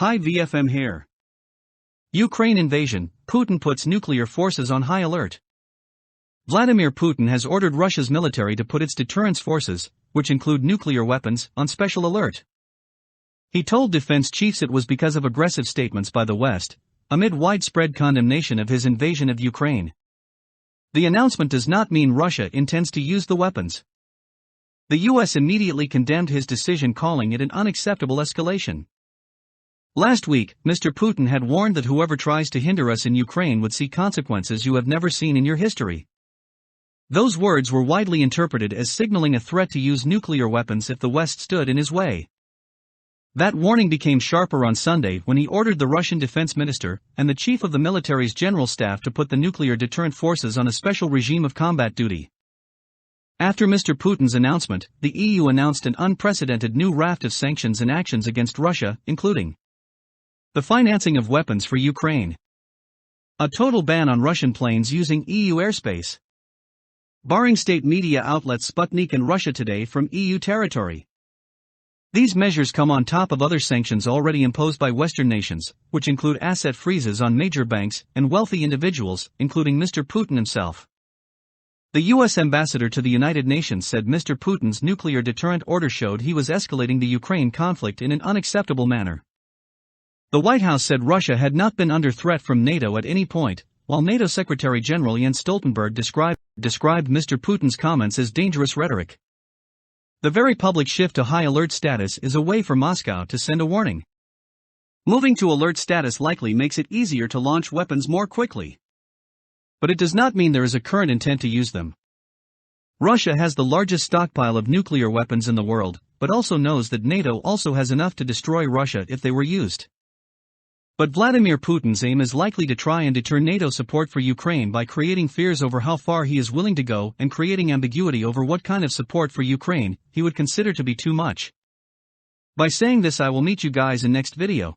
Hi VFM here. Ukraine invasion, Putin puts nuclear forces on high alert. Vladimir Putin has ordered Russia's military to put its deterrence forces, which include nuclear weapons, on special alert. He told defense chiefs it was because of aggressive statements by the West, amid widespread condemnation of his invasion of Ukraine. The announcement does not mean Russia intends to use the weapons. The US immediately condemned his decision, calling it an unacceptable escalation. Last week, Mr. Putin had warned that whoever tries to hinder us in Ukraine would see consequences you have never seen in your history. Those words were widely interpreted as signaling a threat to use nuclear weapons if the West stood in his way. That warning became sharper on Sunday when he ordered the Russian defense minister and the chief of the military's general staff to put the nuclear deterrent forces on a special regime of combat duty. After Mr. Putin's announcement, the EU announced an unprecedented new raft of sanctions and actions against Russia, including the financing of weapons for Ukraine, a total ban on Russian planes using EU airspace, barring state media outlets Sputnik and Russia Today from EU territory. These measures come on top of other sanctions already imposed by Western nations, which include asset freezes on major banks and wealthy individuals, including Mr. Putin himself. The U.S. ambassador to the United Nations said Mr. Putin's nuclear deterrent order showed he was escalating the Ukraine conflict in an unacceptable manner. The White House said Russia had not been under threat from NATO at any point, while NATO Secretary General Jens Stoltenberg described Mr. Putin's comments as dangerous rhetoric. The very public shift to high alert status is a way for Moscow to send a warning. Moving to alert status likely makes it easier to launch weapons more quickly. But it does not mean there is a current intent to use them. Russia has the largest stockpile of nuclear weapons in the world, but also knows that NATO also has enough to destroy Russia if they were used. But Vladimir Putin's aim is likely to try and deter NATO support for Ukraine by creating fears over how far he is willing to go and creating ambiguity over what kind of support for Ukraine he would consider to be too much. By saying this, I will meet you guys in next video.